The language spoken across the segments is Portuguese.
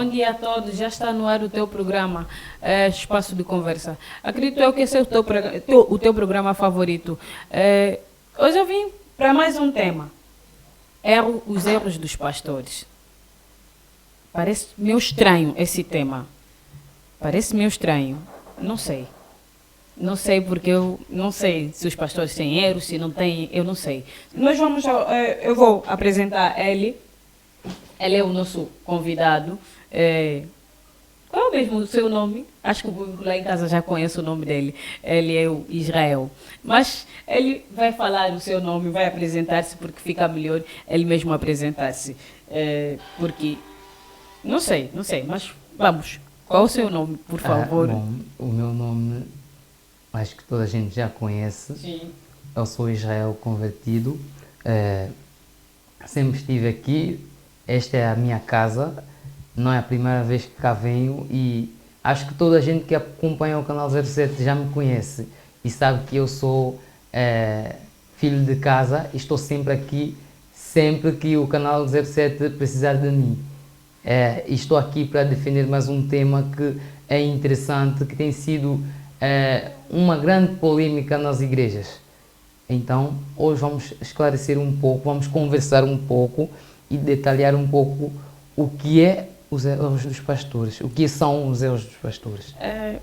Bom dia a todos, já está no ar o teu programa, Espaço de Conversa. Acredito eu que esse é o teu programa favorito. Hoje eu vim para mais um tema, os erros dos pastores. Parece meio estranho esse tema, parece meio estranho, não sei. Não sei porque eu não sei se os pastores têm erros, se não têm, eu não sei. Eu vou apresentar ele. Ele é o nosso convidado. Qual é mesmo o seu nome? Acho que o público lá em casa já conhece o nome dele. Ele é o Israel. Mas ele vai falar o seu nome, vai apresentar-se, porque fica melhor ele mesmo apresentar-se. Porque, não sei, mas vamos. Qual o seu nome, por favor? Bom, o meu nome, acho que toda a gente já conhece. Sim. Eu sou Israel convertido. Sempre estive aqui. Esta é a minha casa, não é a primeira vez que cá venho e acho que toda a gente que acompanha o canal 07 já me conhece e sabe que eu sou filho de casa e estou sempre aqui, sempre que o canal 07 precisar de mim. E estou aqui para defender mais um tema que é interessante, que tem sido uma grande polêmica nas igrejas. Então, hoje vamos esclarecer um pouco, vamos conversar um pouco e detalhar um pouco o que é os erros dos pastores, o que são os erros dos pastores.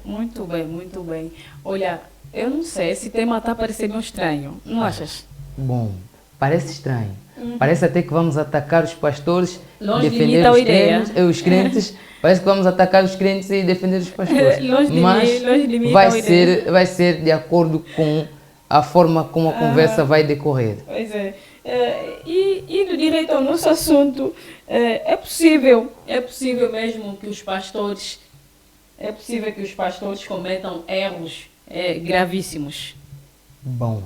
Muito bem, muito bem. Olha, eu não sei, esse tema está parecendo estranho, não achas? Bom, parece estranho. Parece até que vamos atacar os pastores, Longe defender os crentes. Parece que vamos atacar os crentes e defender os pastores. Mas vai ser de acordo com a forma como a conversa vai decorrer. Pois é. Indo direito ao nosso assunto, é possível mesmo que os pastores cometam erros gravíssimos. Bom,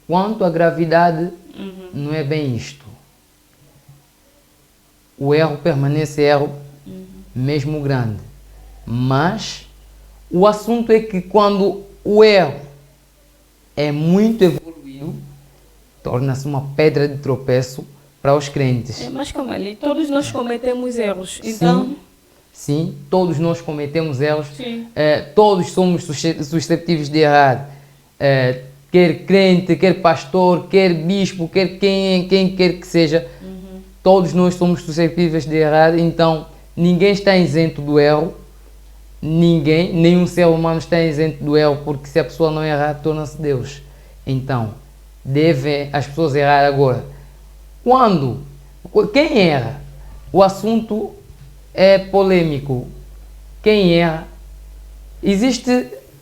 quanto à gravidade, não é bem isto. O erro permanece erro, mesmo grande. Mas o assunto é que quando o erro é muito evoluído, torna-se uma pedra de tropeço para os crentes. Mas como ali, todos nós cometemos erros, então... Sim, todos nós cometemos erros, todos somos suscetíveis de errar, quer crente, quer pastor, quer bispo, quer quem quer que seja, todos nós somos suscetíveis de errar, então ninguém está isento do erro, nenhum ser humano está isento do erro, porque se a pessoa não errar, torna-se Deus. Então, devem as pessoas errar agora. Quem erra? O assunto é polêmico. Quem erra? Existe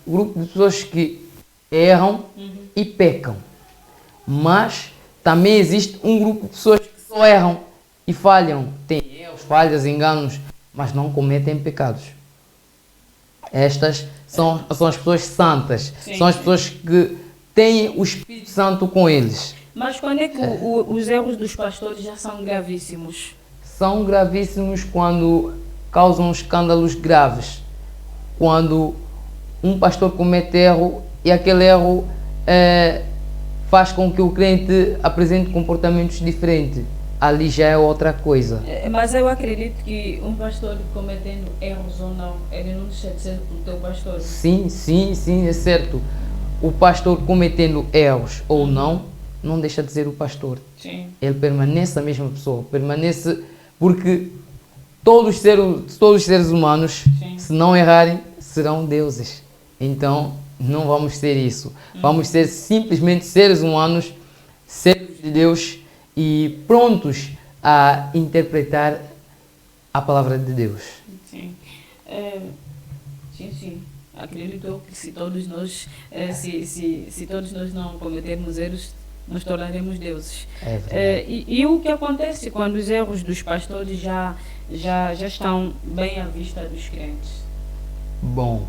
um grupo de pessoas que erram e pecam. Mas também existe um grupo de pessoas que só erram e falham. Tem erros, falhas, enganos, mas não cometem pecados. Estas são as pessoas santas. São as pessoas que têm o Espírito Santo com eles. Mas quando é que os erros dos pastores já são gravíssimos? São gravíssimos quando causam escândalos graves. Quando um pastor comete erro e aquele erro faz com que o crente apresente comportamentos diferentes. Ali já é outra coisa. Mas eu acredito que um pastor cometendo erros ou não, ele não deixa de ser o teu pastor. Sim, é certo. O pastor cometendo erros ou não deixa de ser o pastor. Sim. Ele permanece a mesma pessoa, permanece porque todos os seres humanos, se não errarem, serão deuses. Então, não vamos ser isso. Vamos ser simplesmente seres humanos, servos de Deus e prontos a interpretar a palavra de Deus. Sim. Sim. Acredito que se todos nós não cometermos erros, nos tornaremos deuses. E o que acontece quando os erros dos pastores já estão bem à vista dos crentes? Bom,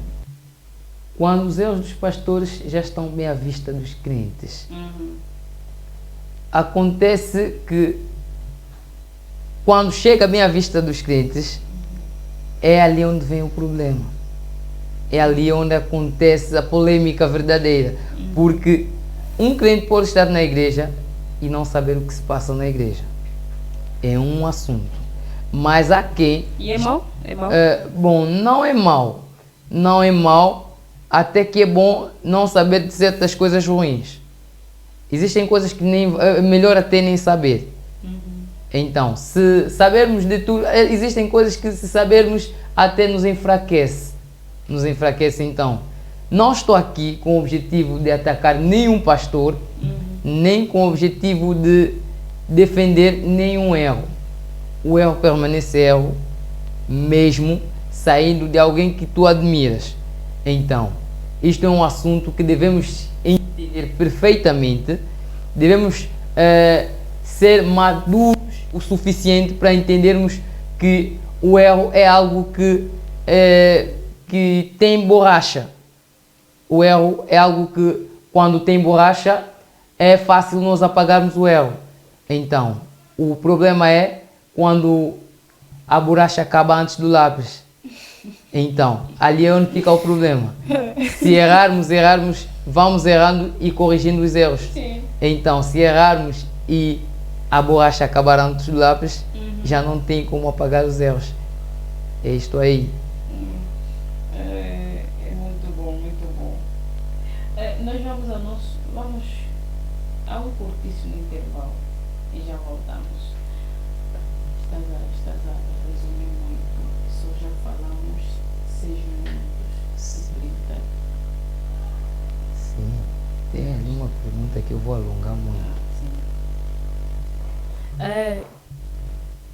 quando os erros dos pastores já estão bem à vista dos crentes, acontece que quando chega bem à vista dos crentes, é ali onde vem o problema. É ali onde acontece a polêmica verdadeira. Porque um crente pode estar na igreja e não saber o que se passa na igreja. É um assunto. Mas há quem... E é mau? É mau? Bom, não é mau. Não é mau, até que é bom não saber de certas coisas ruins. Existem coisas que nem, é melhor até nem saber. Então, se sabermos de tudo, existem coisas que se sabermos até nos enfraquece. Nos enfraquece então. Não estou aqui com o objetivo de atacar nenhum pastor, nem com o objetivo de defender nenhum erro. O erro permanece erro, mesmo saindo de alguém que tu admiras. Então, isto é um assunto que devemos entender perfeitamente, devemos ser maduros o suficiente para entendermos que o erro é algo que tem borracha. O erro é algo que, quando tem borracha, é fácil nós apagarmos o erro. Então, o problema é quando a borracha acaba antes do lápis. Então, ali é onde fica o problema. Se errarmos, vamos errando e corrigindo os erros. Sim. Então, se errarmos e a borracha acabar antes do lápis, já não tem como apagar os erros. É isto aí. É muito bom, muito bom. Nós vamos a um curtíssimo intervalo e já voltamos. Estás a resumir muito. Só já falamos 6 minutos e 30. Sim. Tem ali uma pergunta que eu vou alongar muito.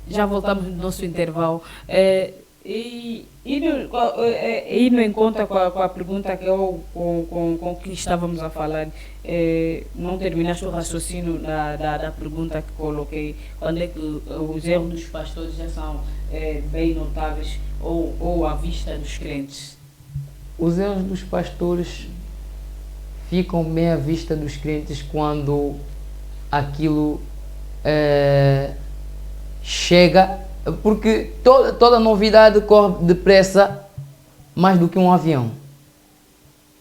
Já voltamos no nosso intervalo. Indo em conta com a pergunta que com que estávamos a falar, não terminaste o raciocínio da pergunta que coloquei. Quando é que os erros dos pastores já são bem notáveis ou à vista dos crentes? Os erros dos pastores ficam bem à vista dos crentes quando aquilo chega, porque toda novidade corre depressa mais do que um avião.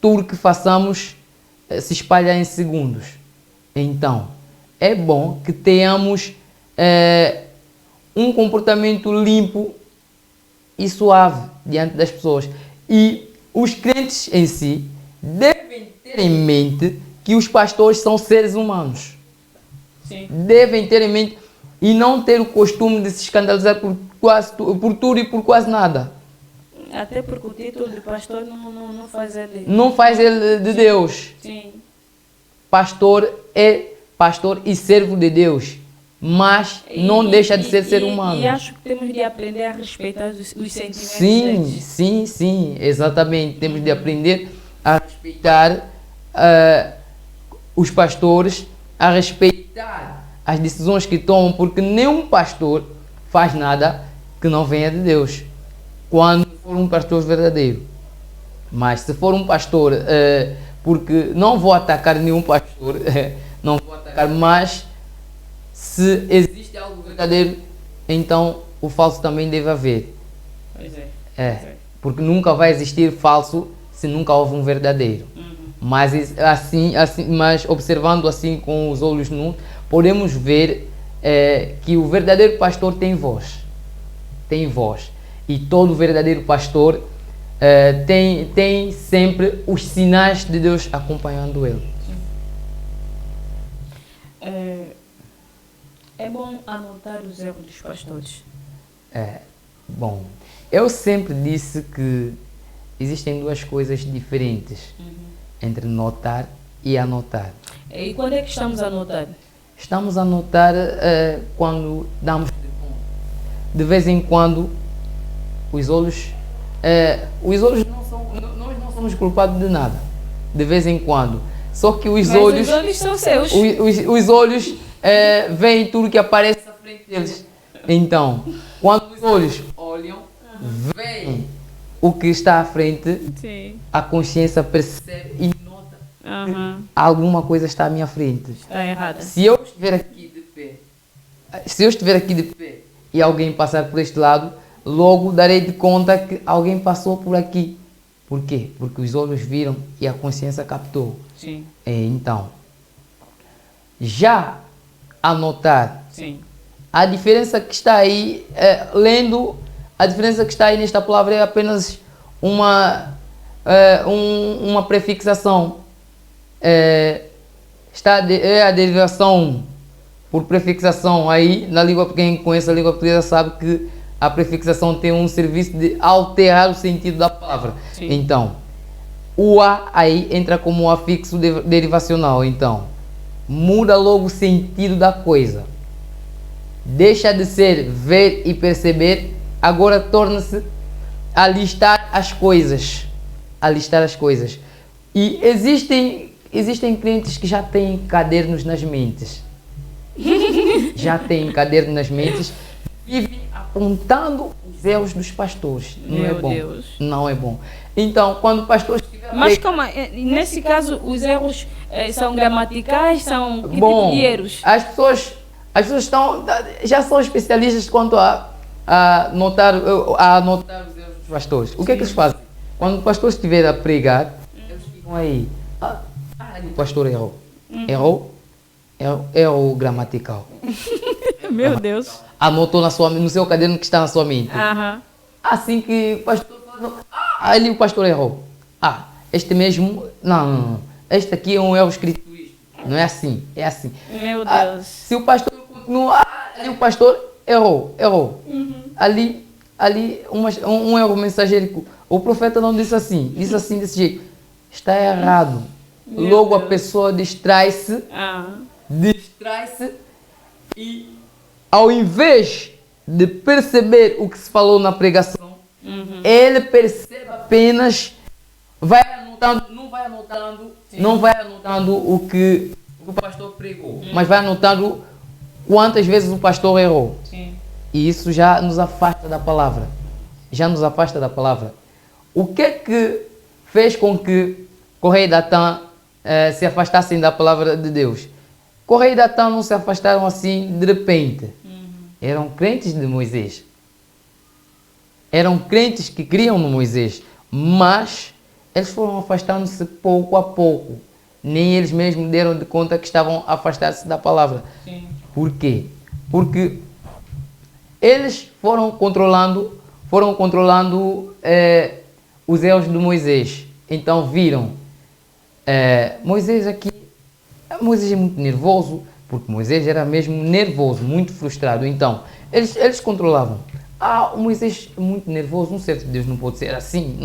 Tudo que façamos se espalha em segundos. Então, é bom que tenhamos um comportamento limpo e suave diante das pessoas. E os crentes em si devem ter em mente que os pastores são seres humanos. Sim. Devem ter em mente e não ter o costume de se escandalizar por tudo e por quase nada. Até porque o título de pastor não faz ele... Não faz ele de Deus. Sim. Pastor é pastor e servo de Deus, mas não deixa de ser ser humano. E acho que temos de aprender a respeitar os sentimentos Sim, deles. sim, exatamente. Temos de aprender a respeitar os pastores, a respeitar as decisões que tomam, porque nenhum pastor faz nada que não venha de Deus, quando for um pastor verdadeiro. Mas se for um pastor, porque não vou atacar nenhum pastor, não vou atacar, mas se existe algo verdadeiro, então o falso também deve haver. Pois é. Porque nunca vai existir falso se nunca houve um verdadeiro. Mas mas observando assim com os olhos nus, podemos ver que o verdadeiro pastor tem voz. Tem voz. E todo verdadeiro pastor tem sempre os sinais de Deus acompanhando ele. É bom anotar os erros dos pastores. Bom, eu sempre disse que existem duas coisas diferentes entre notar e anotar. E quando é que estamos a anotar? Estamos a anotar quando damos de conta. De vez em quando, os olhos não são, nós não somos culpados de nada. De vez em quando. Só que os olhos são seus. Os olhos veem tudo que aparece à frente deles. Então, quando os olhos olham, veem o que está à frente, sim, a consciência percebe e nota que alguma coisa está à minha frente. Está errada. Se eu estiver aqui de pé e alguém passar por este lado, logo darei de conta que alguém passou por aqui. Por quê? Porque os olhos viram e a consciência captou. Sim. Então, já anotar, sim, A diferença que está aí, lendo, a diferença que está aí nesta palavra é apenas uma prefixação. É a derivação por prefixação. Aí, na língua, quem conhece a língua portuguesa sabe que a prefixação tem um serviço de alterar o sentido da palavra. Sim. Então, o A aí entra como um afixo derivacional. Então, muda logo o sentido da coisa. Deixa de ser ver e perceber, agora torna-se a listar as coisas. A listar as coisas. E existem clientes que já têm cadernos nas mentes. Já têm cadernos nas mentes, vivem apontando os erros dos pastores. Não Meu é bom. Deus. Não é bom. Então, quando o pastor estiver Mas calma, nesse caso os erros são gramaticais, são que bom, tipo de erros? as pessoas já são especialistas quanto a notar os erros dos pastores. O que é que eles fazem? Quando o pastor estiver a pregar, eles ficam aí. O pastor errou. Errou gramatical. Meu Deus. Anotou no seu caderno que está na sua mente. Aham. Assim que o pastor ali o pastor errou. Este mesmo. Não. Este aqui é um erro escrito. Não é assim. É assim. Meu Deus. Se o pastor continua. Ali o pastor errou. Ali um erro mensagérico. O profeta não disse assim. Disse assim desse jeito. Está errado. Logo a pessoa distrai-se. Distrai-se e ao invés de perceber o que se falou na pregação, ele percebe apenas, não vai anotando o que o pastor pregou, mas vai anotando quantas vezes o pastor errou. Sim. E isso já nos afasta da palavra. O que é que fez com que Correia e Datã se afastassem da palavra de Deus? Correia e Datã não se afastaram assim de repente. Eram crentes de Moisés. Eram crentes que criam no Moisés. Mas eles foram afastando-se pouco a pouco. Nem eles mesmos deram de conta que estavam a afastar-se da palavra. Sim. Por quê? Porque eles foram controlando os erros de Moisés. Então viram Moisés é muito nervoso, porque Moisés era mesmo nervoso, muito frustrado. Então, eles controlavam. O Moisés é muito nervoso, um servo de Deus não pode ser assim.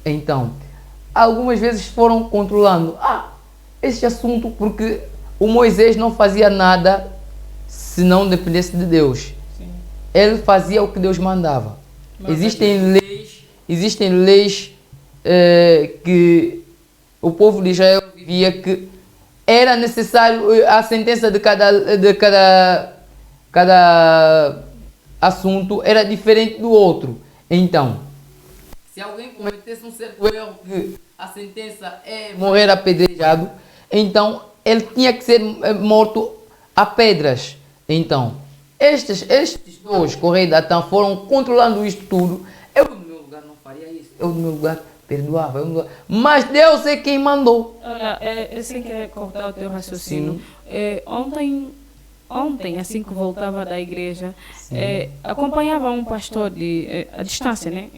Então, algumas vezes foram controlando este assunto, porque o Moisés não fazia nada se não dependesse de Deus. Sim. Ele fazia o que Deus mandava. Existem leis que o povo de Israel vivia que era necessário a sentença de cada assunto era diferente do outro. Então, se alguém cometesse um certo erro que a sentença é morrer apedrejado, então ele tinha que ser morto a pedras. Então, estes dois, Correia e Datã, foram controlando isto tudo. Eu no meu lugar não faria isso. Eu no meu lugar perdoava. Mas Deus é quem mandou. Olha, eu sem querer cortar o teu raciocínio. Ontem, assim que voltava da igreja, acompanhava um pastor à distância, né?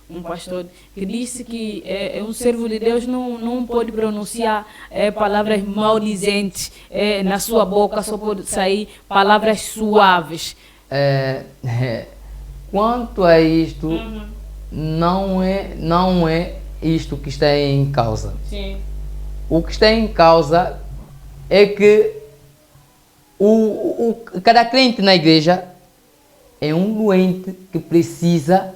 Um pastor que disse que um servo de Deus não pode pronunciar palavras maldizentes na sua boca, só pode sair palavras suaves. Quanto a isto, não é isto que está em causa. Sim. O que está em causa é que cada crente na igreja é um doente que precisa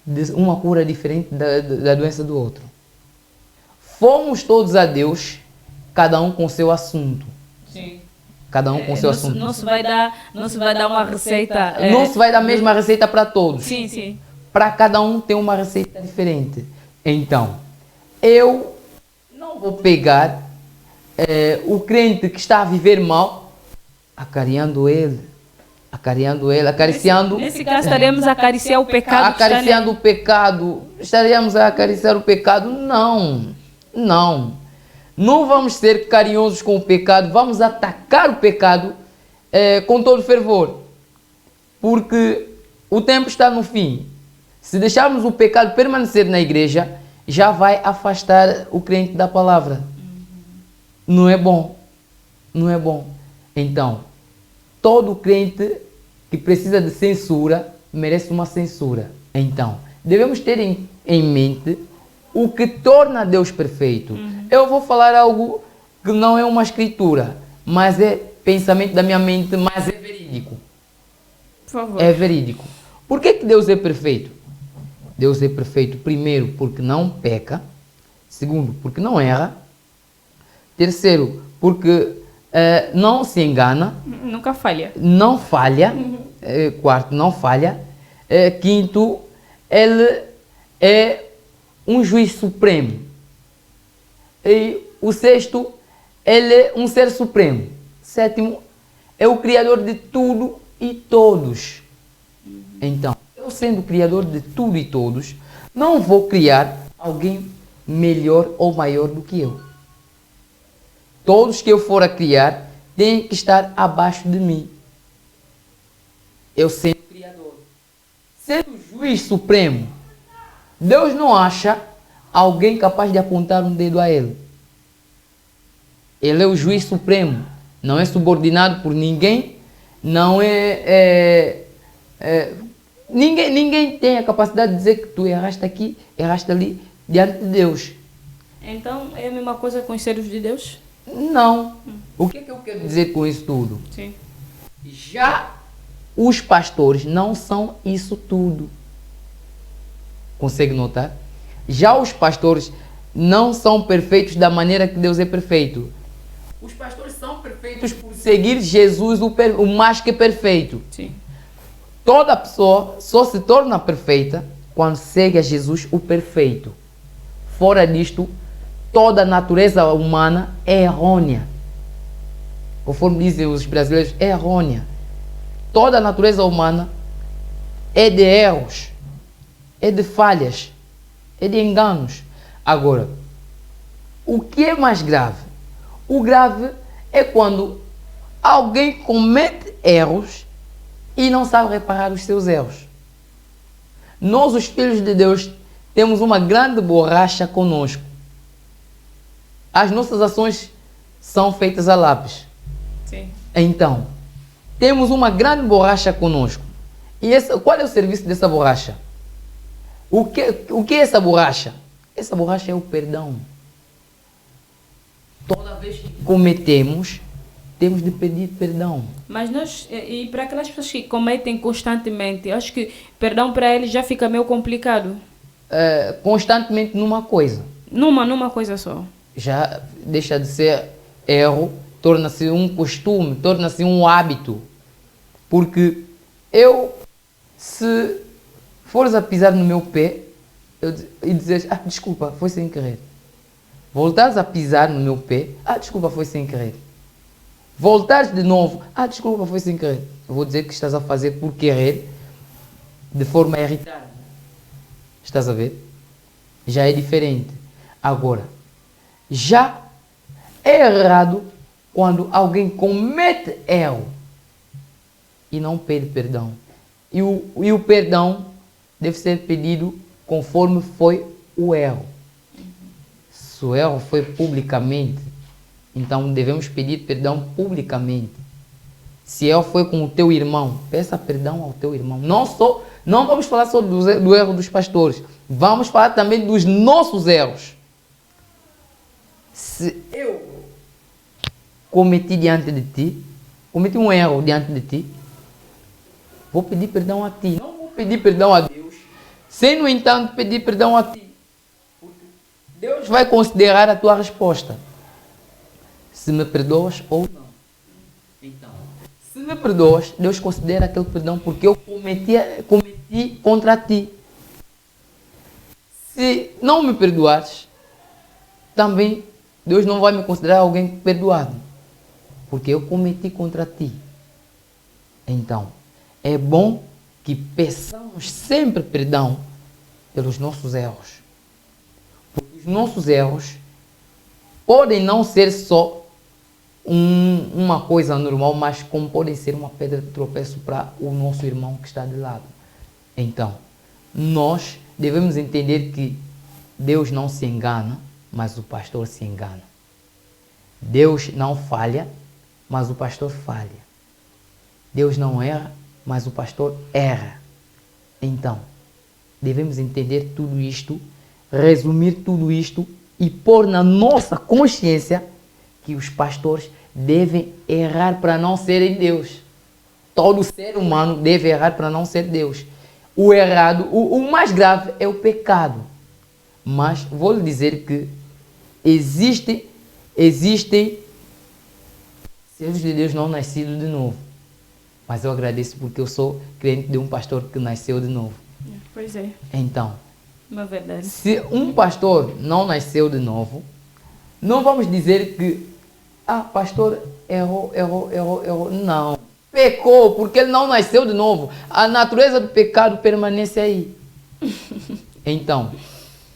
de uma cura diferente da doença do outro. Fomos todos a Deus, cada um com o seu assunto. Sim. Cada um com o seu assunto. Não se vai dar uma receita. Não se vai dar a mesma receita para todos. Sim. Para cada um tem uma receita diferente. Então, eu não vou pegar o crente que está a viver mal, acariciando ele, acariciando. Nesse caso, estaremos a acariciar o pecado. Acariciando o pecado. Estaríamos a acariciar o pecado? Não. Não vamos ser carinhosos com o pecado, vamos atacar o pecado com todo fervor, porque o tempo está no fim. Se deixarmos o pecado permanecer na igreja, já vai afastar o crente da palavra. Não é bom. Não é bom. Então, todo crente que precisa de censura merece uma censura. Então, devemos ter em mente o que torna Deus perfeito. Eu vou falar algo que não é uma escritura, mas é pensamento da minha mente, mas é verídico. Por favor. É verídico. Por que Deus é perfeito? Deus é perfeito, primeiro, porque não peca. Segundo, porque não erra. Terceiro, porque não se engana. Nunca falha. Não falha. Quarto, não falha. Quinto, ele é um juiz supremo. E o sexto, ele é um ser supremo. Sétimo, é o criador de tudo e todos. Então, eu sendo criador de tudo e todos, não vou criar alguém melhor ou maior do que eu. Todos que eu for a criar têm que estar abaixo de mim. Eu sendo criador. Sendo juiz supremo, Deus não acha alguém capaz de apontar um dedo a ele. Ele é o juiz supremo. Não é subordinado por ninguém. Não ninguém tem a capacidade de dizer que tu erraste aqui, erraste ali, diante de Deus. Então, é a mesma coisa com os servos de Deus? Não. O que é que eu quero dizer com isso tudo? Sim. Já os pastores não são isso tudo. Consegue notar? Já os pastores não são perfeitos da maneira que Deus é perfeito. Os pastores são perfeitos por seguir Jesus, o mais que perfeito. Sim. Toda pessoa só se torna perfeita quando segue a Jesus, o perfeito. Fora disto, toda a natureza humana é errônea. Conforme dizem os brasileiros, é errônea. Toda a natureza humana é de erros, é de falhas, é de enganos. Agora, o que é mais grave? O grave é quando alguém comete erros e não sabe reparar os seus erros. Nós, os filhos de Deus, temos uma grande borracha conosco. As nossas ações são feitas a lápis. Sim. Então, temos uma grande borracha conosco. E qual é o serviço dessa borracha? O que é essa borracha? Essa borracha é o perdão. Toda vez que cometemos, temos de pedir perdão. Mas e para aquelas pessoas que cometem constantemente, acho que perdão para eles já fica meio complicado. Constantemente numa coisa. Numa coisa só. Já deixa de ser erro, torna-se um costume, torna-se um hábito. Porque se fores a pisar no meu pé e dizeres, desculpa, foi sem querer. Voltares a pisar no meu pé, desculpa, foi sem querer. Voltares de novo, desculpa, foi sem querer. Eu vou dizer que estás a fazer por querer, de forma irritada. Estás a ver? Já é diferente. Agora, já é errado quando alguém comete erro e não pede perdão. E o perdão deve ser pedido conforme foi o erro. Se o erro foi publicamente, então devemos pedir perdão publicamente. Se erro foi com o teu irmão, peça perdão ao teu irmão. Não vamos falar só do erro dos pastores, vamos falar também dos nossos erros. Se eu cometi um erro diante de ti, vou pedir perdão a ti. Não vou pedir perdão a Deus, sem, no entanto, pedir perdão a ti. Porque Deus vai considerar a tua resposta. Se me perdoas ou não. Então, se me perdoas, Deus considera aquele perdão porque eu cometi contra ti. Se não me perdoares, também Deus não vai me considerar alguém perdoado, porque eu cometi contra ti. Então, é bom que peçamos sempre perdão pelos nossos erros. Porque os nossos erros podem não ser só uma coisa normal, mas como podem ser uma pedra de tropeço para o nosso irmão que está de lado. Então, nós devemos entender que Deus não se engana, mas o pastor se engana. Deus não falha, mas o pastor falha. Deus não erra, mas o pastor erra. Então, devemos entender tudo isto, resumir tudo isto e pôr na nossa consciência que os pastores devem errar para não serem Deus. Todo ser humano deve errar para não ser Deus. O errado, o mais grave é o pecado. Mas vou lhe dizer que existem servos de Deus não nascidos de novo. Mas eu agradeço porque eu sou crente de um pastor que nasceu de novo. Pois é. Então, Uma verdade. se um pastor não nasceu de novo, não vamos dizer que, pastor errou. Não. Pecou porque ele não nasceu de novo. A natureza do pecado permanece aí. Então,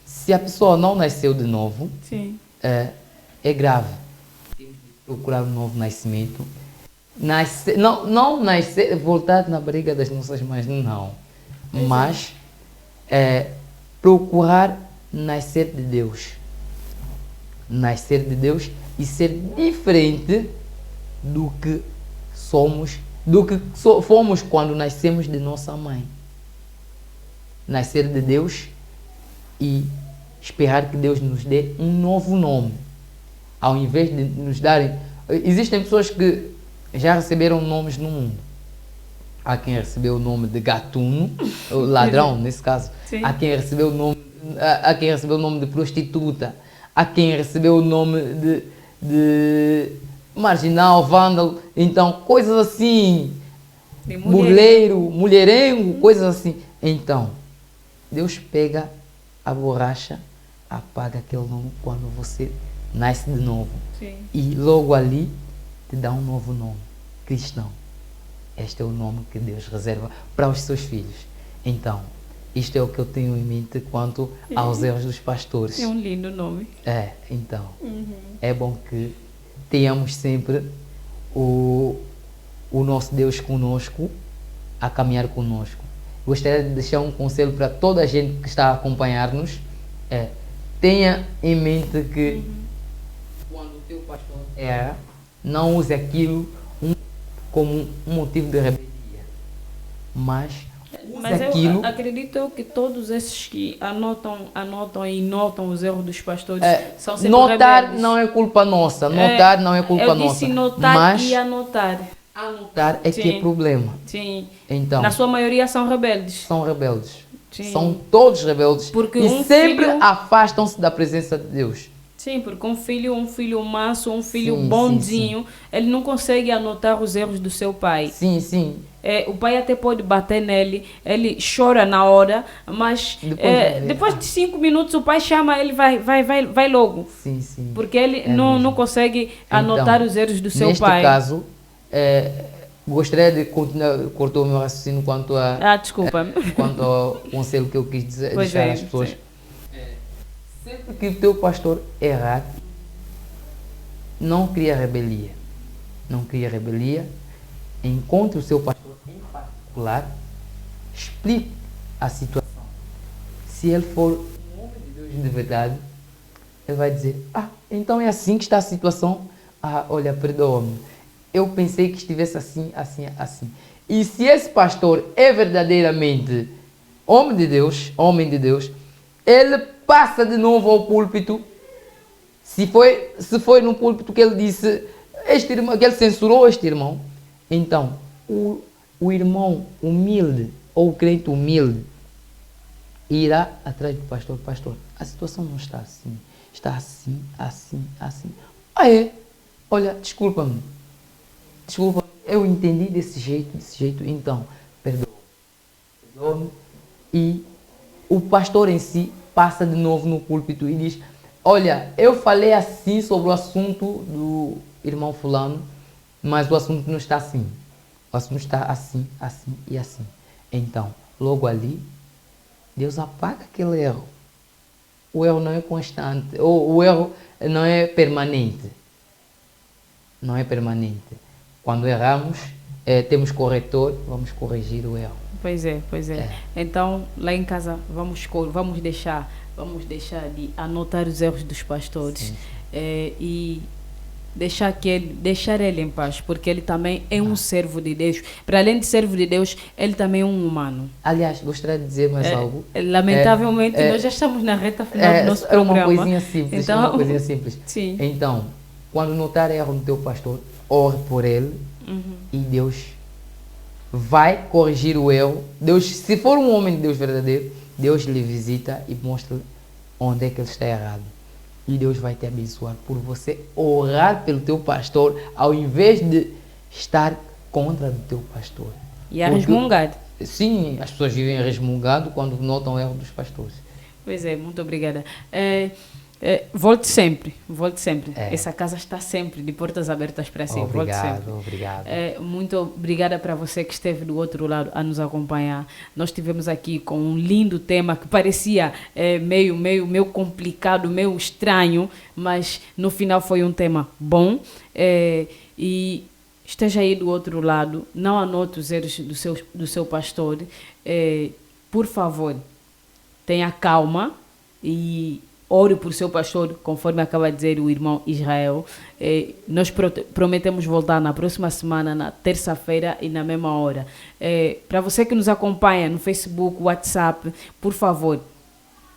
se a pessoa não nasceu de novo, Sim. é grave. Temos de procurar um novo nascimento. Não nascer, voltar na barriga das nossas mães, não. Mas procurar nascer de Deus. Nascer de Deus e ser diferente do que fomos quando nascemos de nossa mãe. Nascer de Deus e esperar que Deus nos dê um novo nome. Ao invés de nos darem... Existem pessoas que já receberam nomes no mundo. Há quem recebeu o nome de gatuno, ladrão nesse caso. Sim. Há quem recebeu o nome de prostituta. Há quem recebeu o nome de marginal, vândalo. Então, coisas assim. Burleiro, mulherengo, coisas assim. Então, Deus pega a borracha, apaga aquele nome quando você nasce de novo. Sim. E logo ali te dá um novo nome, cristão. Este é o nome que Deus reserva para os seus filhos. Então, isto é o que eu tenho em mente quanto aos erros dos pastores. É um lindo nome. Então, é bom que tenhamos sempre o nosso Deus conosco, a caminhar conosco. Gostaria de deixar um conselho para toda a gente que está a acompanhar-nos. Tenha em mente que quando o teu pastor erra, não use aquilo como um motivo de rebeldia, mas aquilo... eu acredito que todos esses que anotam e notam os erros dos pastores são sempre notar rebeldes. não é culpa nossa, notar não é culpa nossa. Eu disse notar mas e anotar. Anotar é que é problema. Sim. Então, na sua maioria são rebeldes. São rebeldes. Sim. São todos rebeldes. Porque e sempre afastam-se da presença de Deus. Sim, porque um filho manso, um filho bonzinho, ele não consegue anotar os erros do seu pai. Sim. O pai até pode bater nele, ele chora na hora, mas depois de 5 minutos o pai chama, ele vai logo. Sim. Porque ele não consegue anotar os erros do seu pai. Neste caso, gostaria de continuar, cortou o meu raciocínio quanto a... desculpa. Quanto ao conselho que eu quis deixar às pessoas. Sim. Sempre que o teu pastor errar, não cria rebelias. Encontre o seu pastor em particular, explique a situação. Se ele for um homem de Deus de verdade, ele vai dizer, então é assim que está a situação. Olha, perdoa-me. Eu pensei que estivesse assim. E se esse pastor é verdadeiramente homem de Deus, ele passa de novo ao púlpito. Se foi no púlpito que ele disse, que ele censurou este irmão, então o irmão humilde, ou o crente humilde, irá atrás do pastor. Pastor, a situação não está assim, está assim. Olha, desculpa-me, eu entendi desse jeito, então, perdoa-me. E o pastor em si passa de novo no púlpito e diz, olha, eu falei assim sobre o assunto do irmão fulano, mas o assunto não está assim. O assunto está assim e assim. Então, logo ali, Deus apaga aquele erro. O erro não é constante, ou o erro não é permanente. não é permanente. Quando erramos, temos corretor, vamos corrigir o erro. Pois é, pois é. Então, lá em casa, vamos deixar de anotar os erros dos pastores. Sim. E deixar ele em paz, porque ele também é um servo de Deus. Para além de servo de Deus, ele também é um humano. Aliás, gostaria de dizer mais algo. Lamentavelmente, nós já estamos na reta final do nosso é programa. uma coisinha simples, então, uma coisinha simples. Sim. Então, quando notar erro no teu pastor, ore por ele e Deus vai corrigir o erro. Deus, se for um homem de Deus verdadeiro, Deus lhe visita e mostra onde é que ele está errado. E Deus vai te abençoar por você orar pelo teu pastor, ao invés de estar contra o teu pastor. E a resmungar. Sim, as pessoas vivem resmungado quando notam o erro dos pastores. Pois é, muito obrigada. Volte sempre. Essa casa está sempre de portas abertas para si. Obrigado, obrigado. Muito obrigada para você que esteve do outro lado a nos acompanhar. Nós estivemos aqui com um lindo tema que parecia meio complicado, meio estranho, mas no final foi um tema bom. E esteja aí do outro lado, não anote os erros do seu pastor. Por favor, tenha calma e ore por seu pastor, conforme acaba de dizer o irmão Israel. Nós prometemos voltar na próxima semana, na terça-feira e na mesma hora. Para você que nos acompanha no Facebook, WhatsApp, por favor,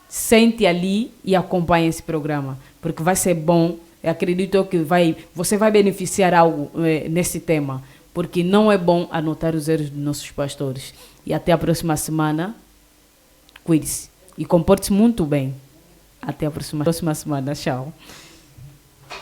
sente ali e acompanhe esse programa, porque vai ser bom. Eu acredito que você vai beneficiar algo nesse tema, porque não é bom anotar os erros dos nossos pastores. E até a próxima semana, cuide-se e comporte-se muito bem. Até a próxima semana. Tchau.